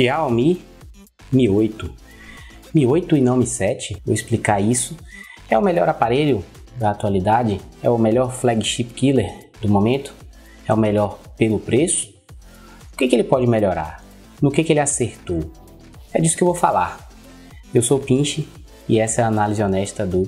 Xiaomi Mi 8. Mi 8 e não Mi 7, vou explicar isso. É o melhor aparelho da atualidade? É o melhor flagship killer do momento? É o melhor pelo preço? O que ele pode melhorar? No que ele acertou? É disso que eu vou falar. Eu sou o Pinch e essa é a análise honesta do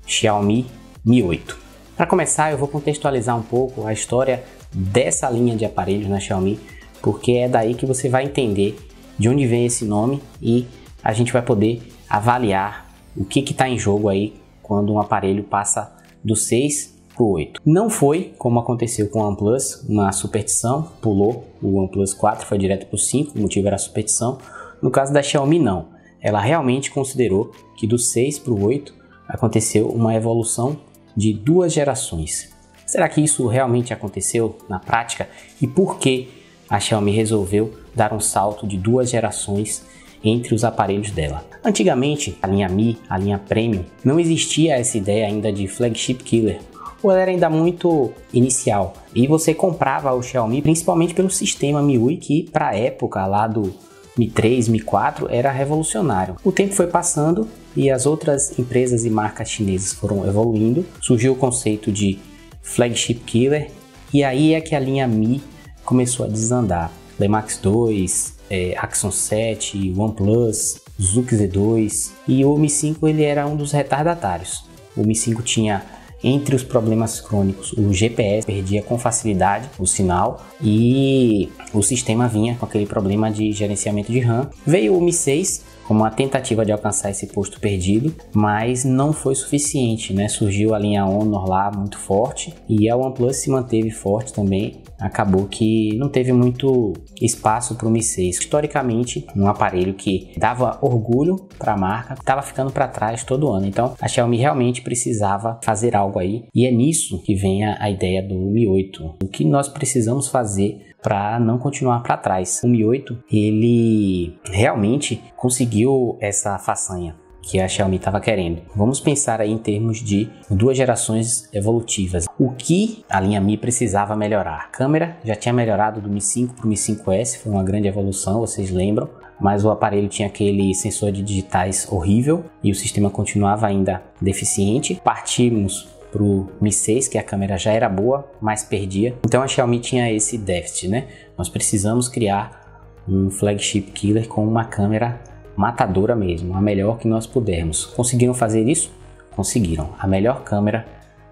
Xiaomi Mi 8. Para começar, eu vou contextualizar um pouco a história dessa linha de aparelhos na Xiaomi, porque é daí que você vai entender de onde vem esse nome e a gente vai poder avaliar o que está em jogo aí quando um aparelho passa do 6 para o 8. Não foi como aconteceu com o OnePlus, uma superstição, pulou o OnePlus 4, foi direto para o 5, o motivo era a superstição. No caso da Xiaomi não, ela realmente considerou que do 6 para o 8 aconteceu uma evolução de 2 gerações. Será que isso realmente aconteceu na prática? E por que a Xiaomi resolveu dar um salto de 2 gerações entre os aparelhos dela? Antigamente, a linha Mi, a linha Premium, não existia essa ideia ainda de flagship killer, ou ela era ainda muito inicial. E você comprava o Xiaomi principalmente pelo sistema MIUI, que para a época lá do Mi 3, Mi 4 era revolucionário. O tempo foi passando e as outras empresas e marcas chinesas foram evoluindo. Surgiu o conceito de flagship killer e aí é que a linha Mi começou a desandar. Lemax 2, Axon 7, OnePlus, Zux Z2 e o Mi 5 ele era um dos retardatários. O Mi 5 tinha entre os problemas crônicos o GPS perdia com facilidade o sinal e o sistema vinha com aquele problema de gerenciamento de RAM. Veio o Mi 6 como uma tentativa de alcançar esse posto perdido, mas não foi suficiente, né? Surgiu a linha Honor lá muito forte e a OnePlus se manteve forte também. Acabou que não teve muito espaço para o Mi 6. Historicamente, um aparelho que dava orgulho para a marca, estava ficando para trás todo ano. Então, a Xiaomi realmente precisava fazer algo aí e é nisso que vem a ideia do Mi 8. O que nós precisamos fazer para não continuar para trás? O Mi 8, ele realmente conseguiu essa façanha que a Xiaomi estava querendo. Vamos pensar aí em termos de 2 gerações evolutivas. O que a linha Mi precisava melhorar? A câmera já tinha melhorado do Mi 5 para o Mi 5S, foi uma grande evolução, vocês lembram? Mas o aparelho tinha aquele sensor de digitais horrível e o sistema continuava ainda deficiente. Partimos para o Mi 6, que a câmera já era boa, mas perdia. Então a Xiaomi tinha esse déficit, né? Nós precisamos criar um flagship killer com uma câmera matadora mesmo, a melhor que nós pudermos. Conseguiram fazer isso? Conseguiram. A melhor câmera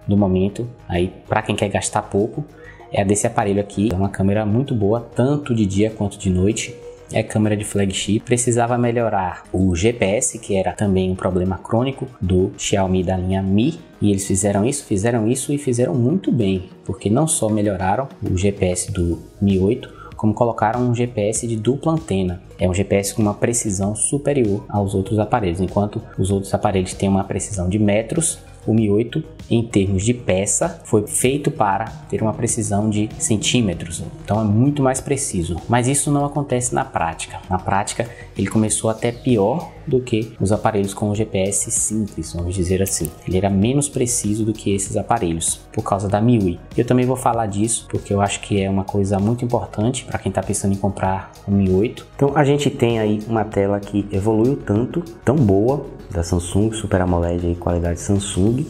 do momento, aí para quem quer gastar pouco, é a desse aparelho aqui. É uma câmera muito boa, tanto de dia quanto de noite. É câmera de flagship. Precisava melhorar o GPS, que era também um problema crônico do Xiaomi da linha Mi. E eles fizeram isso e fizeram muito bem, porque não só melhoraram o GPS do Mi 8, como colocaram um GPS de dupla antena. É um GPS com uma precisão superior aos outros aparelhos. Enquanto os outros aparelhos têm uma precisão de metros, o Mi 8, em termos de peça, foi feito para ter uma precisão de centímetros. Então é muito mais preciso. Mas isso não acontece na prática. Na prática, ele começou até pior do que os aparelhos com o GPS simples, vamos dizer assim. Ele era menos preciso do que esses aparelhos, por causa da MIUI. Eu também vou falar disso, porque eu acho que é uma coisa muito importante para quem está pensando em comprar um Mi 8. Então a gente tem aí uma tela que evoluiu tanto, tão boa, da Samsung, Super AMOLED aí, qualidade Samsung,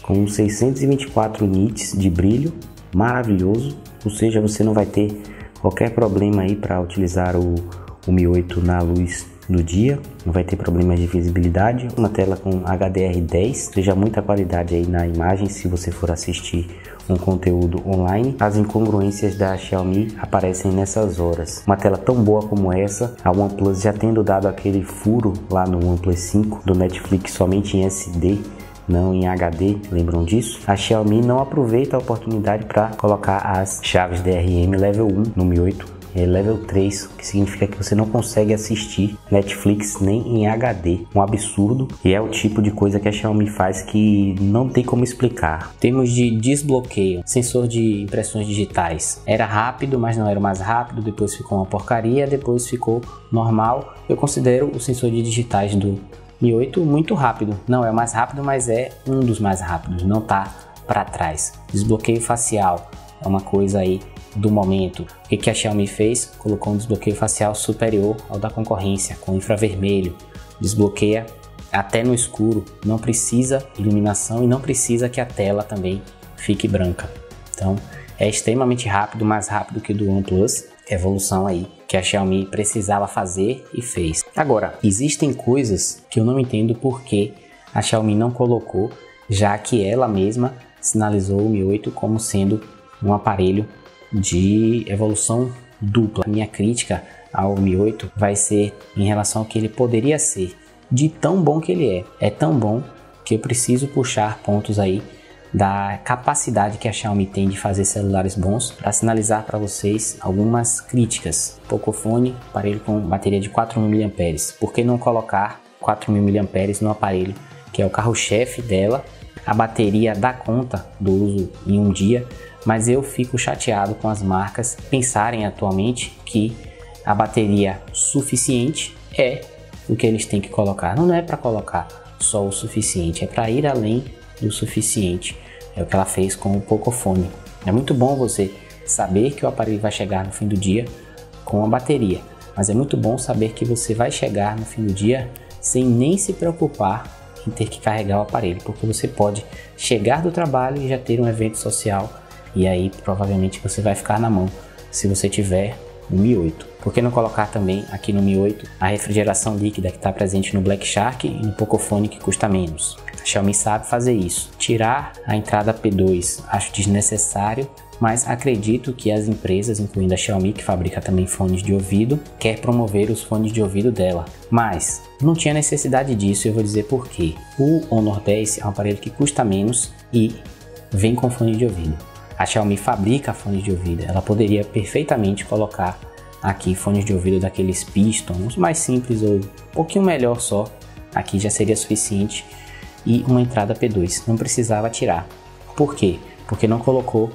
com 624 nits de brilho, maravilhoso, ou seja, você não vai ter qualquer problema aí para utilizar o Mi 8 na luz do dia, não vai ter problemas de visibilidade. Uma tela com HDR10, seja muita qualidade aí na imagem se você for assistir um conteúdo online. As incongruências da Xiaomi aparecem nessas horas. Uma tela tão boa como essa, a OnePlus já tendo dado aquele furo lá no OnePlus 5 do Netflix somente em SD, não em HD, lembram disso? A Xiaomi não aproveita a oportunidade para colocar as chaves DRM Level 1 no Mi 8. É Level 3, que significa que você não consegue assistir Netflix nem em HD. Um absurdo, e é o tipo de coisa que a Xiaomi faz que não tem como explicar. Em termos de desbloqueio, sensor de impressões digitais, era rápido, mas não era o mais rápido, depois ficou uma porcaria, depois ficou normal. Eu considero o sensor de digitais do Mi 8 muito rápido. Não é o mais rápido, mas é um dos mais rápidos, não tá para trás. Desbloqueio facial é uma coisa aí do momento. O que a Xiaomi fez? Colocou um desbloqueio facial superior ao da concorrência, com infravermelho. Desbloqueia até no escuro, não precisa iluminação e não precisa que a tela também fique branca. Então é extremamente rápido, mais rápido que o do OnePlus. Evolução aí que a Xiaomi precisava fazer e fez. Agora, existem coisas que eu não entendo por que a Xiaomi não colocou, já que ela mesma sinalizou o Mi 8 como sendo um aparelho de evolução dupla. A minha crítica ao Mi 8 vai ser em relação ao que ele poderia ser, de tão bom que ele é. É tão bom que eu preciso puxar pontos aí da capacidade que a Xiaomi tem de fazer celulares bons para sinalizar para vocês algumas críticas. Pocophone, aparelho com bateria de 4.000 mAh. Por que não colocar 4.000 mAh no aparelho que é o carro-chefe dela? A bateria dá conta do uso em um dia, mas eu fico chateado com as marcas pensarem atualmente que a bateria suficiente é o que eles têm que colocar. Não é para colocar só o suficiente, é para ir além do suficiente. É o que ela fez com o Pocophone. É muito bom você saber que o aparelho vai chegar no fim do dia com a bateria, mas é muito bom saber que você vai chegar no fim do dia sem nem se preocupar em ter que carregar o aparelho, porque você pode chegar do trabalho e já ter um evento social, e aí provavelmente você vai ficar na mão se você tiver um Mi 8. Por que não colocar também aqui no Mi 8 a refrigeração líquida que está presente no Black Shark e no Pocophone, que custa menos? A Xiaomi sabe fazer isso. Tirar a entrada P2 acho desnecessário, mas acredito que as empresas, incluindo a Xiaomi, que fabrica também fones de ouvido, quer promover os fones de ouvido dela. Mas não tinha necessidade disso, eu vou dizer por quê. O Honor 10 é um aparelho que custa menos e vem com fone de ouvido. A Xiaomi fabrica fones de ouvido, ela poderia perfeitamente colocar aqui fones de ouvido daqueles Piston, uns mais simples ou um pouquinho melhor só, aqui já seria suficiente, e uma entrada P2, não precisava tirar. Por quê? Porque não colocou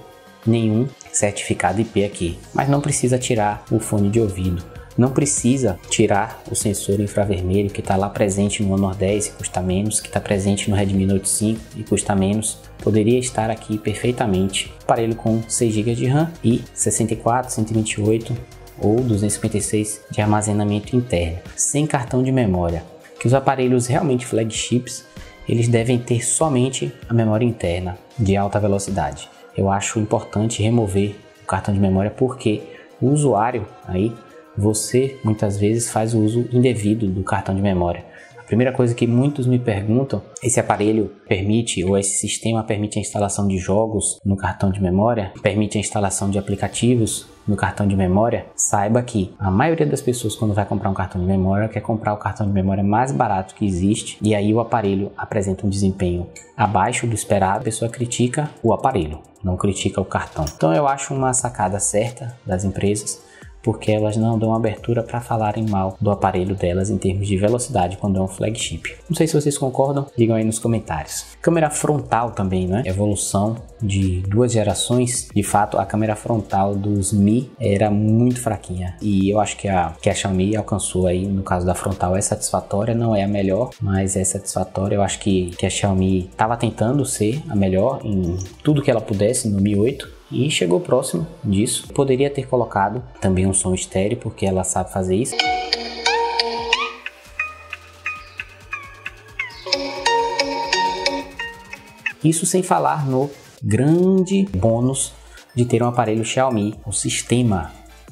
nenhum certificado IP aqui, mas não precisa tirar o fone de ouvido, não precisa tirar o sensor infravermelho que está lá presente no Honor 10 e custa menos, que está presente no Redmi Note 5 e custa menos, poderia estar aqui perfeitamente. Aparelho com 6 GB de RAM e 64, 128 ou 256 de armazenamento interno, sem cartão de memória. Que os aparelhos realmente flagships, eles devem ter somente a memória interna de alta velocidade. Eu acho importante remover o cartão de memória porque o usuário aí, você muitas vezes faz o uso indevido do cartão de memória. A primeira coisa que muitos me perguntam, esse aparelho permite, ou esse sistema permite a instalação de jogos no cartão de memória, permite a instalação de aplicativos no cartão de memória? Saiba que a maioria das pessoas, quando vai comprar um cartão de memória, quer comprar o cartão de memória mais barato que existe, e aí o aparelho apresenta um desempenho abaixo do esperado, a pessoa critica o aparelho, não critica o cartão. Então eu acho uma sacada certa das empresas, porque elas não dão abertura para falarem mal do aparelho delas em termos de velocidade quando é um flagship. Não sei se vocês concordam, digam aí nos comentários. Câmera frontal também, né? Evolução de 2 gerações. De fato, a câmera frontal dos Mi era muito fraquinha e eu acho que a Xiaomi alcançou aí, no caso da frontal, é satisfatória. Não é a melhor, mas é satisfatória. Eu acho que a Xiaomi estava tentando ser a melhor em tudo que ela pudesse no Mi 8. E chegou próximo disso. Poderia ter colocado também um som estéreo, porque ela sabe fazer isso. Isso sem falar no grande bônus de ter um aparelho Xiaomi, o sistema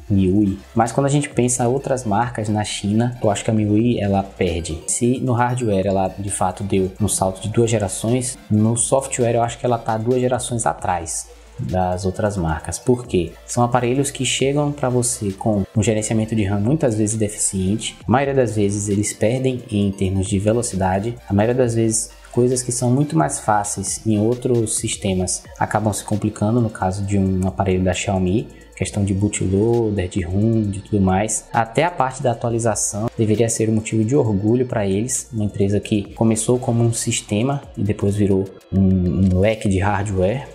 MIUI. Mas quando a gente pensa em outras marcas na China, eu acho que a MIUI ela perde. Se no hardware ela de fato deu um salto de 2 gerações, no software eu acho que ela está 2 gerações atrás das outras marcas. Por quê? São aparelhos que chegam para você com um gerenciamento de RAM muitas vezes deficiente. A maioria das vezes eles perdem em termos de velocidade. A maioria das vezes coisas que são muito mais fáceis em outros sistemas acabam se complicando, no caso de um aparelho da Xiaomi, questão de bootloader, de ROM, de tudo mais. Até a parte da atualização deveria ser um motivo de orgulho para eles, uma empresa que começou como um sistema e depois virou um leque de hardware.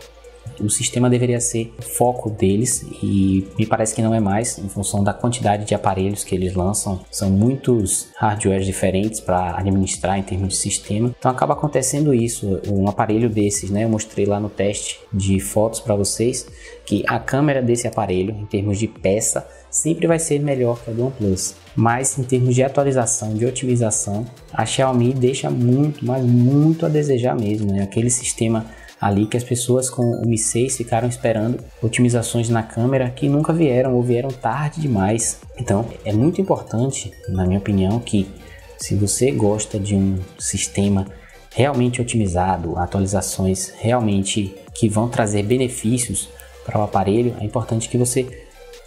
o sistema deveria ser o foco deles e me parece que não é mais, em função da quantidade de aparelhos que eles lançam. São muitos hardwares diferentes para administrar em termos de sistema, então acaba acontecendo isso. Um aparelho desses, né, eu mostrei lá no teste de fotos para vocês que a câmera desse aparelho, em termos de peça, sempre vai ser melhor que a do OnePlus, mas em termos de atualização, de otimização, a Xiaomi deixa muito, mas muito a desejar mesmo, né? Aquele sistema ali que as pessoas com o Mi 6 ficaram esperando otimizações na câmera que nunca vieram ou vieram tarde demais. Então é muito importante, na minha opinião, que se você gosta de um sistema realmente otimizado, atualizações realmente que vão trazer benefícios para o aparelho, é importante que você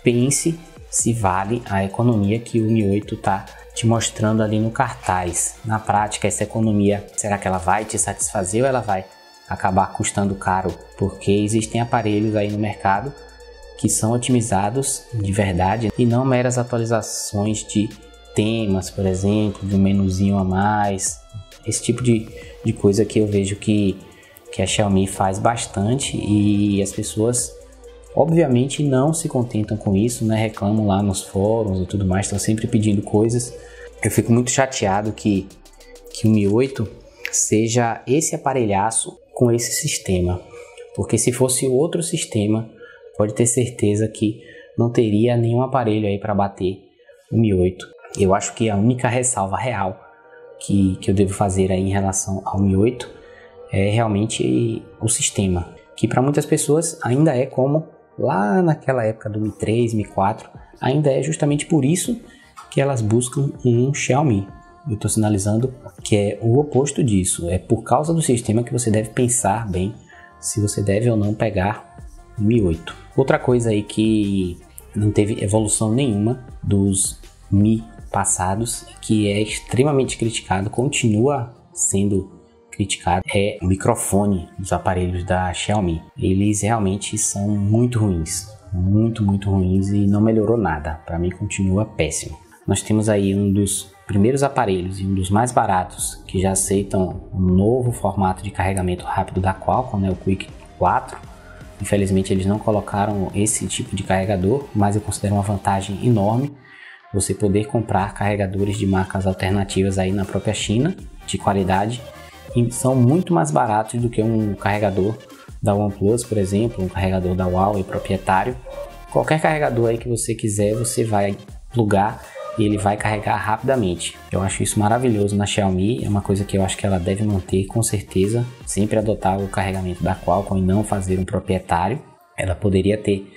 pense se vale a economia que o Mi 8 está te mostrando ali no cartaz. Na prática, essa economia, será que ela vai te satisfazer ou ela vai acabar custando caro? Porque existem aparelhos aí no mercado que são otimizados de verdade e não meras atualizações de temas, por exemplo, de um menuzinho a mais. Esse tipo de coisa que eu vejo que a Xiaomi faz bastante e as pessoas obviamente não se contentam com isso, né? Reclamam lá nos fóruns e tudo mais, estão sempre pedindo coisas. Eu fico muito chateado que o Mi 8 seja esse aparelhaço com esse sistema, porque se fosse outro sistema, pode ter certeza que não teria nenhum aparelho aí para bater o Mi 8. Eu acho que a única ressalva real que eu devo fazer aí em relação ao Mi 8 é realmente o sistema, que para muitas pessoas ainda é como lá naquela época do Mi 3, Mi 4, ainda é justamente por isso que elas buscam um Xiaomi. Eu estou sinalizando que é o oposto disso, é por causa do sistema que você deve pensar bem se você deve ou não pegar o Mi 8. Outra coisa aí que não teve evolução nenhuma dos Mi passados, que é extremamente criticado, continua sendo criticado, é o microfone dos aparelhos da Xiaomi. Eles realmente são muito ruins, muito ruins e não melhorou nada. Para mim continua péssimo. Nós temos aí um dos primeiros aparelhos e um dos mais baratos que já aceitam um novo formato de carregamento rápido da Qualcomm, né, o Quick 4. Infelizmente eles não colocaram esse tipo de carregador, mas eu considero uma vantagem enorme você poder comprar carregadores de marcas alternativas aí na própria China, de qualidade, e são muito mais baratos do que um carregador da OnePlus, por exemplo, um carregador da Huawei proprietário. Qualquer carregador aí que você quiser, você vai plugar e ele vai carregar rapidamente. Eu acho isso maravilhoso na Xiaomi, é uma coisa que eu acho que ela deve manter com certeza, sempre adotar o carregamento da Qualcomm e não fazer um proprietário. Ela poderia ter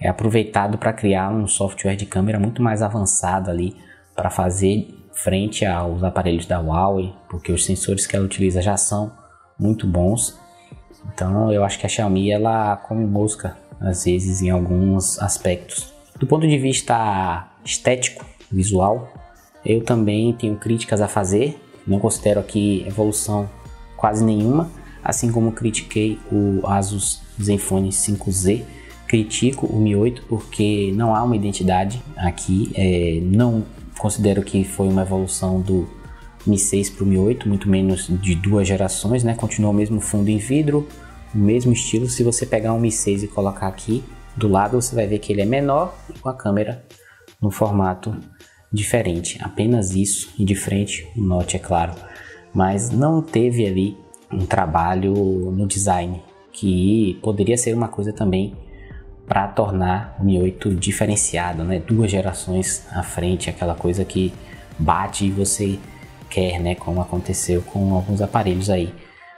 aproveitado para criar um software de câmera muito mais avançado ali para fazer frente aos aparelhos da Huawei, porque os sensores que ela utiliza já são muito bons. Então eu acho que a Xiaomi ela come mosca às vezes em alguns aspectos. Do ponto de vista estético, visual, eu também tenho críticas a fazer. Não considero aqui evolução quase nenhuma, assim como critiquei o Asus Zenfone 5Z. Critico o Mi 8 porque não há uma identidade aqui, não considero que foi uma evolução do Mi 6 para o Mi 8, muito menos de 2 gerações, né? Continua o mesmo fundo em vidro, o mesmo estilo. Se você pegar um Mi 6 e colocar aqui do lado, você vai ver que ele é menor e com a câmera no formato diferente. Apenas isso, e de frente o Note, é claro. Mas não teve ali um trabalho no design, que poderia ser uma coisa também para tornar o Mi 8 diferenciado, né? 2 gerações à frente, aquela coisa que bate e você quer, né? Como aconteceu com alguns aparelhos aí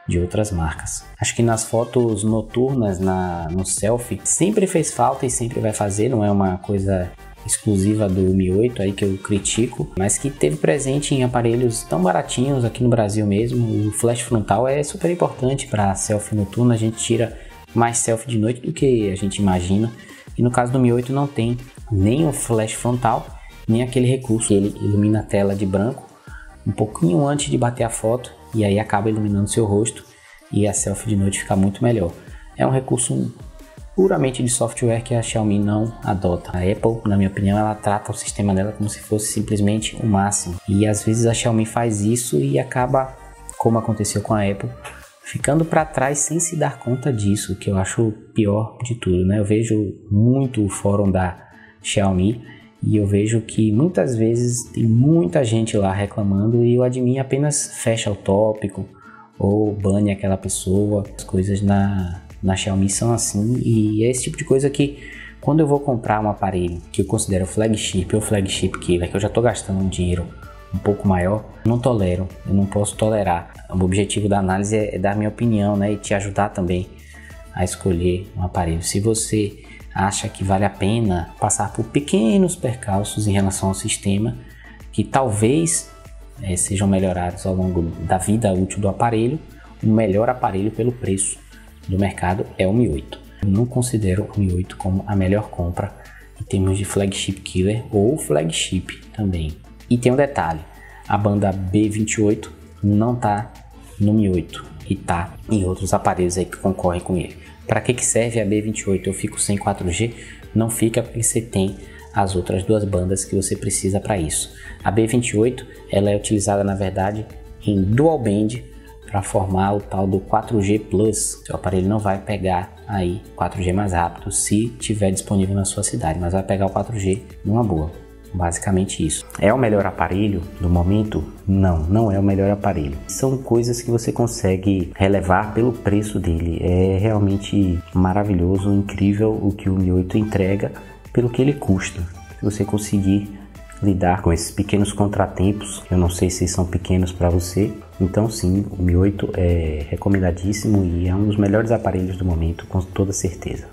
de outras marcas. Acho que nas fotos noturnas, no selfie, sempre fez falta e sempre vai fazer, não é uma coisa exclusiva do Mi 8 aí que eu critico, mas que teve presente em aparelhos tão baratinhos aqui no Brasil mesmo. O flash frontal é super importante para selfie noturna, a gente tira mais selfie de noite do que a gente imagina, e no caso do Mi 8 não tem nem o flash frontal, nem aquele recurso, ele ilumina a tela de branco um pouquinho antes de bater a foto, e aí acaba iluminando seu rosto, e a selfie de noite fica muito melhor. É um recurso puramente de software que a Xiaomi não adota. A Apple, na minha opinião, ela trata o sistema dela como se fosse simplesmente o máximo, e às vezes a Xiaomi faz isso e acaba, como aconteceu com a Apple, ficando para trás sem se dar conta disso, que eu acho o pior de tudo, né? Eu vejo muito o fórum da Xiaomi e eu vejo que muitas vezes tem muita gente lá reclamando e o admin apenas fecha o tópico ou bane aquela pessoa. As coisas na Xiaomi são assim, e é esse tipo de coisa que quando eu vou comprar um aparelho que eu considero flagship ou flagship killer, que eu já estou gastando um dinheiro um pouco maior, não tolero, eu não posso tolerar. O objetivo da análise é dar minha opinião, né, e te ajudar também a escolher um aparelho. Se você acha que vale a pena passar por pequenos percalços em relação ao sistema, que talvez sejam melhorados ao longo da vida útil do aparelho, o melhor aparelho pelo preço do mercado é o Mi 8. Eu não considero o Mi 8 como a melhor compra em termos de flagship killer ou flagship também. E tem um detalhe, a banda B28 não está no Mi 8 e está em outros aparelhos aí que concorrem com ele. Para que serve a B28? Eu fico sem 4G? Não fica, porque você tem as outras duas bandas que você precisa para isso. A B28 ela é utilizada na verdade em dual band para formar o tal do 4G Plus. Seu aparelho não vai pegar aí 4G mais rápido se tiver disponível na sua cidade, mas vai pegar o 4G numa boa. Basicamente isso. É o melhor aparelho do momento? Não, não é o melhor aparelho. São coisas que você consegue relevar pelo preço dele. É realmente maravilhoso, incrível o que o Mi 8 entrega pelo que ele custa. Se você conseguir lidar com esses pequenos contratempos, eu não sei se são pequenos para você, então sim, o Mi 8 é recomendadíssimo e é um dos melhores aparelhos do momento, com toda certeza.